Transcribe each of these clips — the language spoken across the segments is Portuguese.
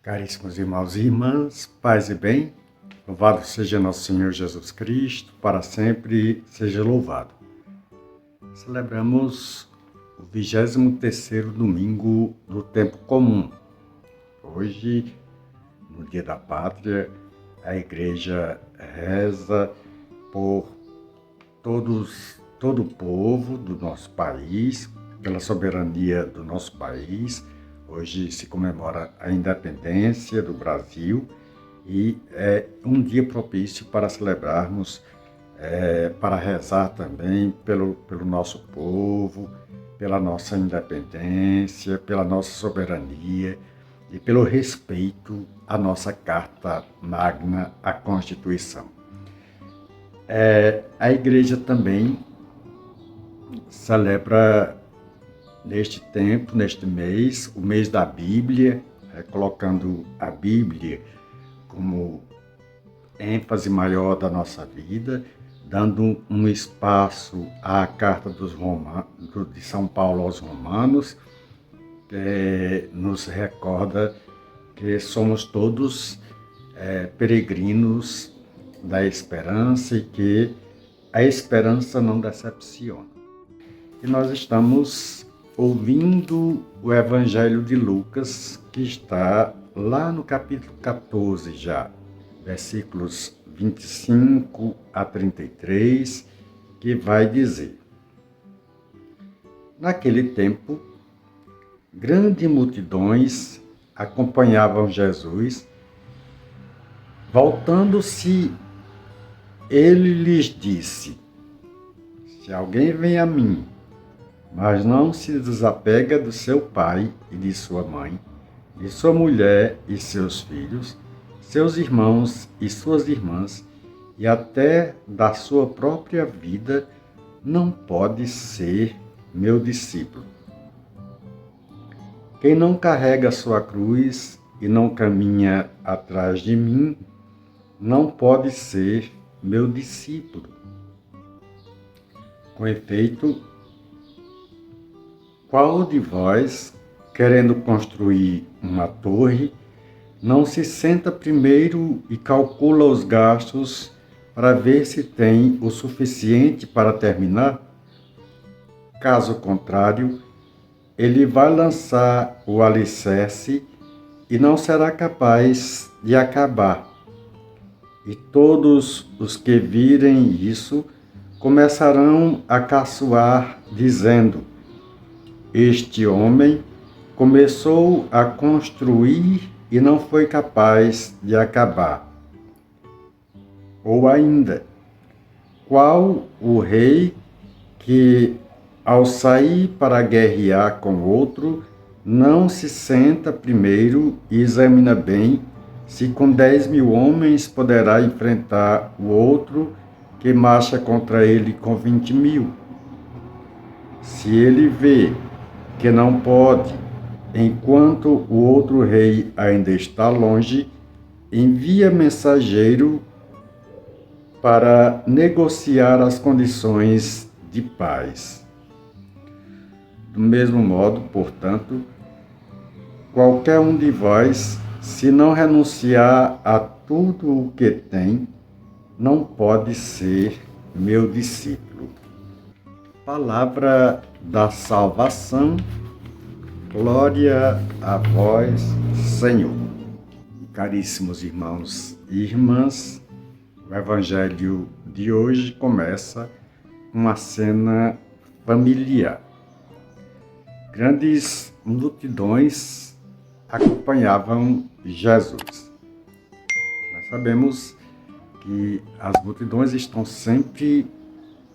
Caríssimos irmãos e irmãs, paz e bem, louvado seja nosso Senhor Jesus Cristo, para sempre seja louvado. Celebramos o 23º domingo do tempo comum. Hoje, no Dia da Pátria, a Igreja reza por todo o povo do nosso país, pela soberania do nosso país. Hoje se comemora a independência do Brasil e é um dia propício para celebrarmos, para rezar também pelo nosso povo, pela nossa independência, pela nossa soberania e pelo respeito à nossa Carta Magna, à Constituição. A Igreja também celebra neste tempo, neste mês, o mês da Bíblia, colocando a Bíblia como ênfase maior da nossa vida, dando um espaço à Carta de São Paulo aos Romanos, que nos recorda que somos todos peregrinos da esperança e que a esperança não decepciona. E nós estamos ouvindo o Evangelho de Lucas, que está lá no capítulo 14 já, versículos 25 a 33, que vai dizer: Naquele tempo, grandes multidões acompanhavam Jesus. Voltando-se, ele lhes disse: Se alguém vem a mim, mas não se desapega do seu pai e de sua mãe, de sua mulher e seus filhos, seus irmãos e suas irmãs, e até da sua própria vida, não pode ser meu discípulo. Quem não carrega sua cruz e não caminha atrás de mim, não pode ser meu discípulo. Com efeito, qual de vós, querendo construir uma torre, não se senta primeiro e calcula os gastos para ver se tem o suficiente para terminar? Caso contrário, ele vai lançar o alicerce e não será capaz de acabar. E todos os que virem isso começarão a caçoar, dizendo: Este homem começou a construir e não foi capaz de acabar. Ou ainda, qual o rei que, ao sair para guerrear com outro, não se senta primeiro e examina bem se com 10.000 homens poderá enfrentar o outro que marcha contra ele com 20.000? Se ele vê que não pode, enquanto o outro rei ainda está longe, envia mensageiro para negociar as condições de paz. Do mesmo modo, portanto, qualquer um de vós, se não renunciar a tudo o que tem, não pode ser meu discípulo. Palavra da salvação, glória a vós, Senhor. Caríssimos irmãos e irmãs, o Evangelho de hoje começa com uma cena familiar. Grandes multidões acompanhavam Jesus. Nós sabemos que as multidões estão sempre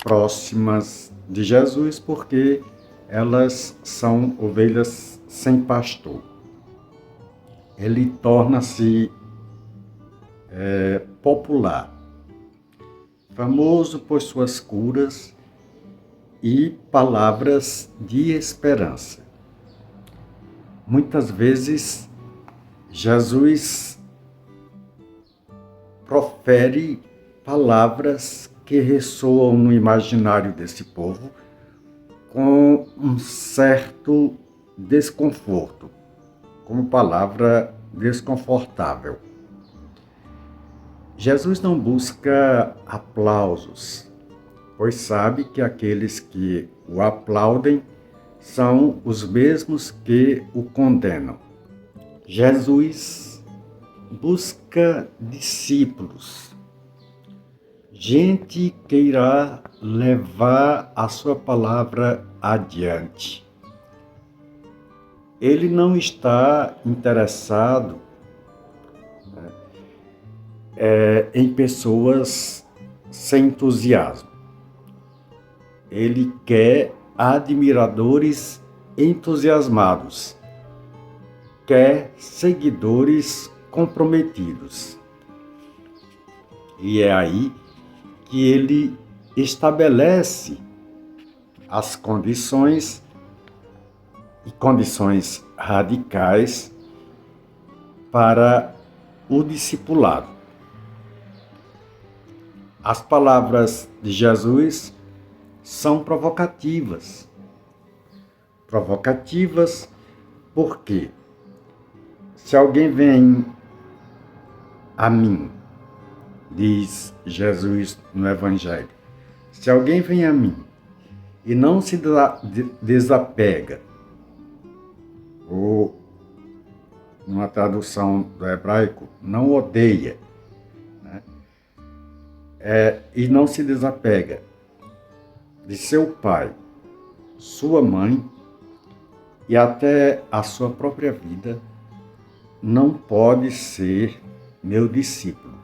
próximas de Jesus porque elas são ovelhas sem pastor. Ele torna-se popular, famoso por suas curas e palavras de esperança. Muitas vezes, Jesus profere palavras que ressoam no imaginário desse povo com um certo desconforto, como palavra desconfortável. Jesus não busca aplausos, pois sabe que aqueles que o aplaudem são os mesmos que o condenam. Jesus busca discípulos, gente que irá levar a sua palavra adiante. Ele não está interessado em pessoas sem entusiasmo. Ele quer admiradores entusiasmados, quer seguidores comprometidos. E é aí que ele estabelece as condições radicais para o discipulado. As palavras de Jesus são provocativas. Provocativas porque se alguém vem a mim, diz Jesus no Evangelho, se alguém vem a mim e não se desapega, ou numa tradução do hebraico, não odeia, né? E não se desapega de seu pai, sua mãe e até a sua própria vida, não pode ser meu discípulo.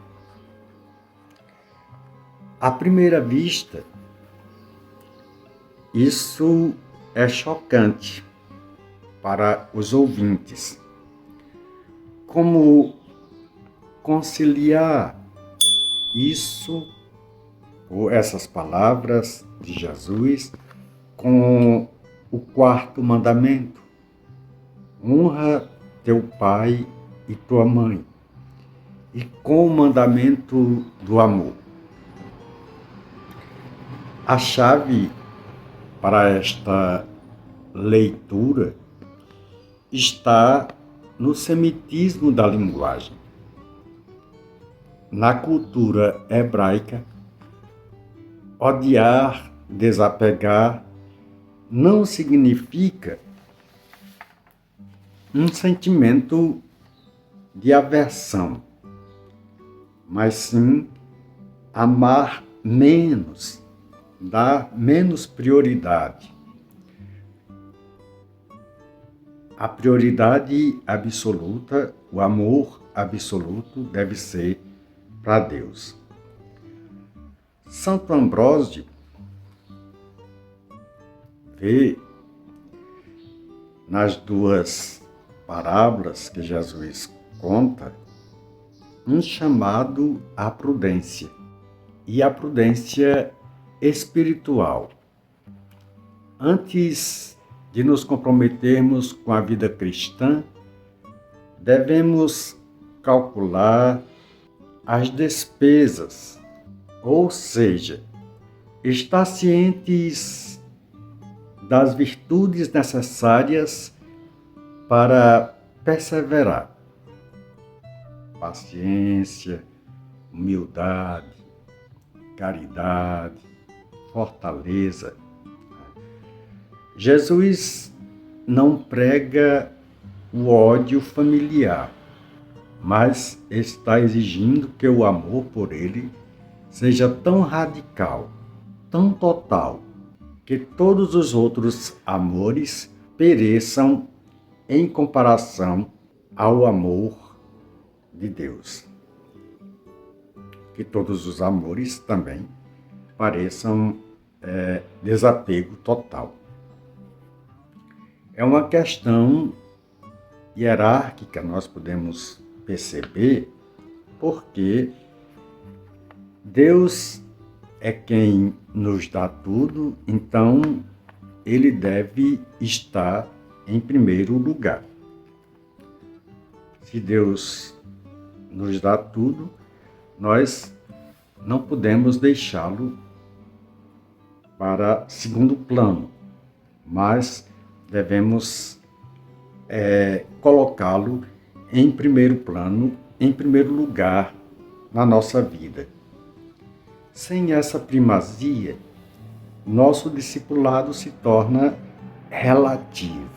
À primeira vista, isso é chocante para os ouvintes. Como conciliar isso, ou essas palavras de Jesus, com o quarto mandamento? Honra teu pai e tua mãe, e com o mandamento do amor. A chave para esta leitura está no semitismo da linguagem. Na cultura hebraica, odiar, desapegar, não significa um sentimento de aversão, mas sim amar menos, dar menos prioridade. A prioridade absoluta, o amor absoluto deve ser para Deus. Santo Ambrósio vê nas duas parábolas que Jesus conta um chamado à prudência, e a prudência espiritual. Antes de nos comprometermos com a vida cristã, devemos calcular as despesas, ou seja, estar cientes das virtudes necessárias para perseverar. Paciência, humildade, caridade, fortaleza. Jesus não prega o ódio familiar, mas está exigindo que o amor por ele seja tão radical, tão total, que todos os outros amores pereçam em comparação ao amor de Deus. Que todos os amores também pareçam desapego total. É uma questão hierárquica, nós podemos perceber, porque Deus é quem nos dá tudo, então ele deve estar em primeiro lugar. Se Deus nos dá tudo, nós não podemos deixá-lo para segundo plano, mas devemos colocá-lo em primeiro plano, em primeiro lugar na nossa vida. Sem essa primazia, nosso discipulado se torna relativo.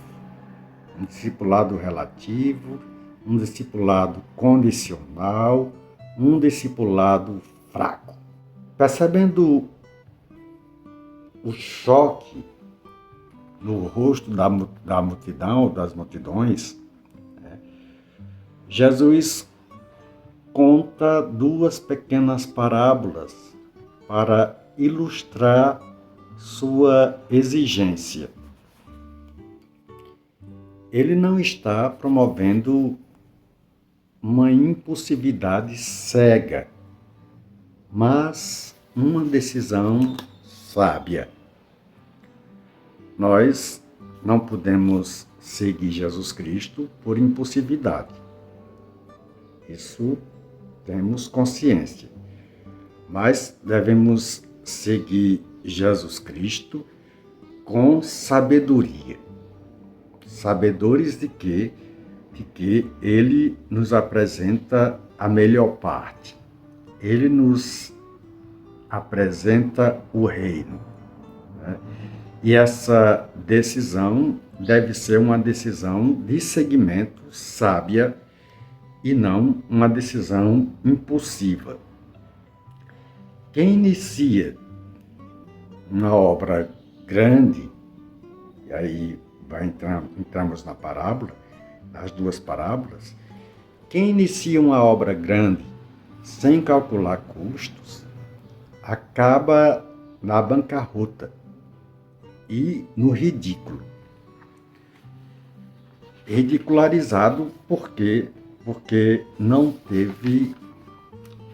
Um discipulado relativo, um discipulado condicional, um discipulado fraco. Percebendo o choque no rosto da multidão, das multidões, Jesus conta duas pequenas parábolas para ilustrar sua exigência. Ele não está promovendo uma impulsividade cega, mas uma decisão sábia. Nós não podemos seguir Jesus Cristo por impulsividade. Isso temos consciência. Mas devemos seguir Jesus Cristo com sabedoria. Sabedores de que Ele nos apresenta a melhor parte. Ele nos apresenta o reino. Né? E essa decisão deve ser uma decisão de seguimento sábia e não uma decisão impulsiva. Quem inicia uma obra grande, e aí entramos na parábola, nas duas parábolas, quem inicia uma obra grande sem calcular custos, acaba na bancarrota e no ridículo. Ridicularizado porque não teve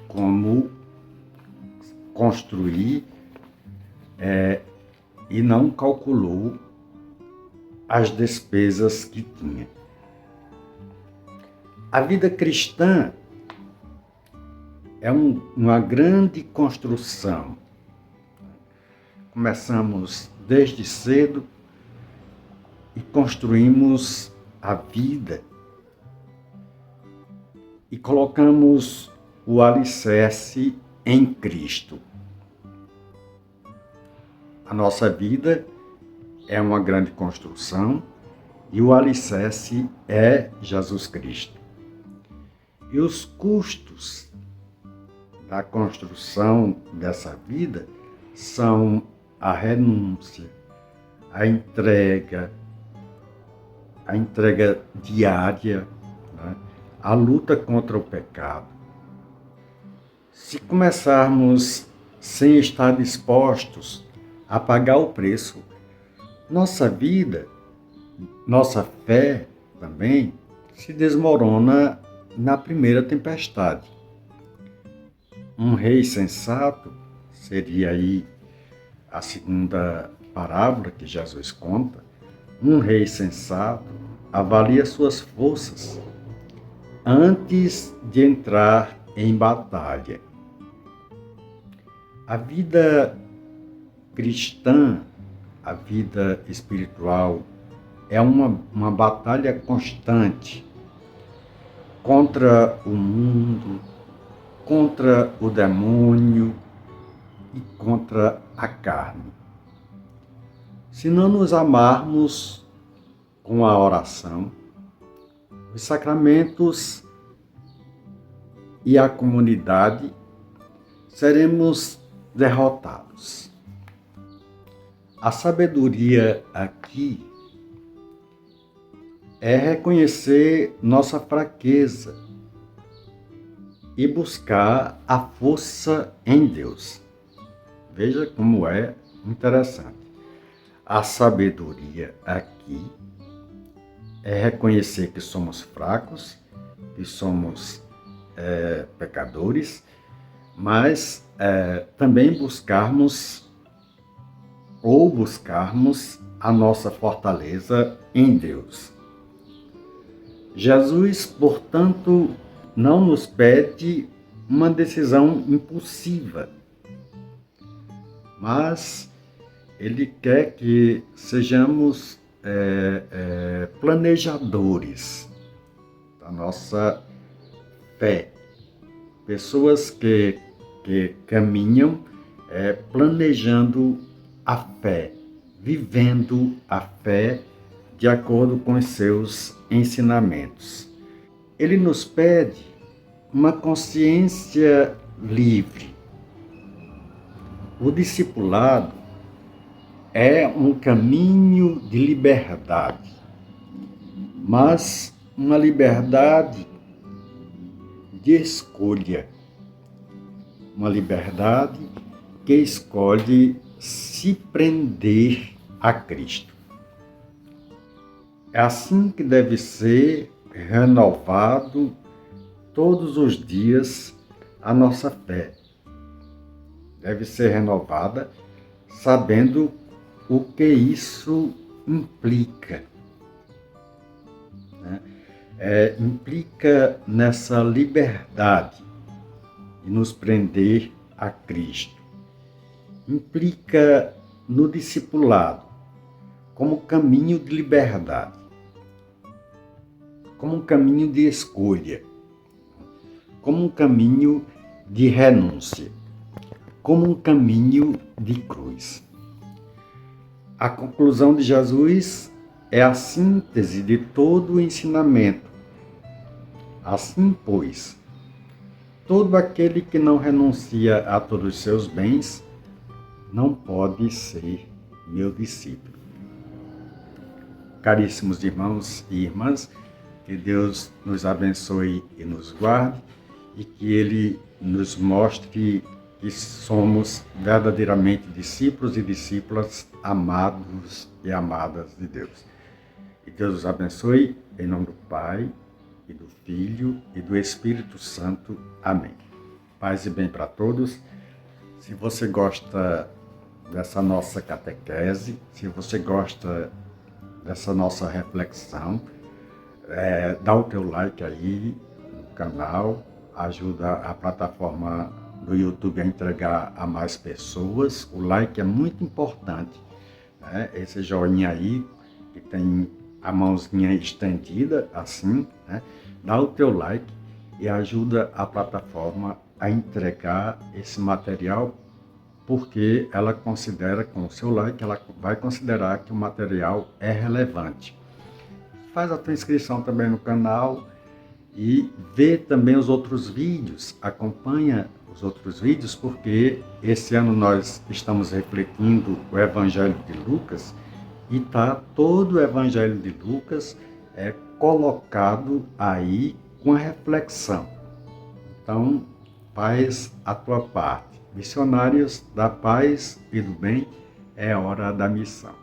como construir e não calculou as despesas que tinha. A vida cristã é uma grande construção. Começamos desde cedo e construímos a vida e colocamos o alicerce em Cristo. A nossa vida é uma grande construção e o alicerce é Jesus Cristo. E os custos da construção dessa vida são a renúncia, a entrega diária, né? A luta contra o pecado. Se começarmos sem estar dispostos a pagar o preço, nossa vida, nossa fé também se desmorona na primeira tempestade. Um rei sensato seria aí a segunda parábola que Jesus conta. Um rei sensato avalia suas forças antes de entrar em batalha. A vida cristã, a vida espiritual, é uma batalha constante contra o mundo, contra o demônio e contra a carne. Se não nos amarmos com a oração, os sacramentos e a comunidade, seremos derrotados. A sabedoria aqui é reconhecer nossa fraqueza e buscar a força em Deus. Veja como é interessante. A sabedoria aqui é reconhecer que somos fracos, que somos pecadores, mas também buscarmos a nossa fortaleza em Deus. Jesus, portanto, não nos pede uma decisão impulsiva, mas Ele quer que sejamos planejadores, tá? da nossa fé. Pessoas que caminham planejando a fé, vivendo a fé de acordo com os seus ensinamentos. Ele nos pede uma consciência livre. O discipulado é um caminho de liberdade, mas uma liberdade de escolha, uma liberdade que escolhe se prender a Cristo. É assim que deve ser renovado todos os dias a nossa fé. Deve ser renovada sabendo o que isso implica. Né? Implica nessa liberdade de nos prender a Cristo. Implica no discipulado como caminho de liberdade, como um caminho de escolha, como um caminho de renúncia, como um caminho de cruz. A conclusão de Jesus é a síntese de todo o ensinamento. Assim, pois, todo aquele que não renuncia a todos os seus bens não pode ser meu discípulo. Caríssimos irmãos e irmãs, que Deus nos abençoe e nos guarde e que Ele nos mostre que somos verdadeiramente discípulos e discípulas amados e amadas de Deus. E Deus os abençoe em nome do Pai, e do Filho e do Espírito Santo. Amém. Paz e bem para todos. Se você gosta dessa nossa catequese, se você gosta dessa nossa reflexão, dá o teu like aí no canal, ajuda a plataforma do YouTube a entregar a mais pessoas. O like é muito importante, né? Esse joinha aí, que tem a mãozinha estendida, assim, né? Dá o teu like e ajuda a plataforma a entregar esse material, porque ela considera, com o seu like, ela vai considerar que o material é relevante. Faz a tua inscrição também no canal e vê também os outros vídeos, acompanha os outros vídeos, porque esse ano nós estamos refletindo o Evangelho de Lucas e está todo o Evangelho de Lucas colocado aí com a reflexão. Então, faz a tua parte. Missionários da paz e do bem, é hora da missão.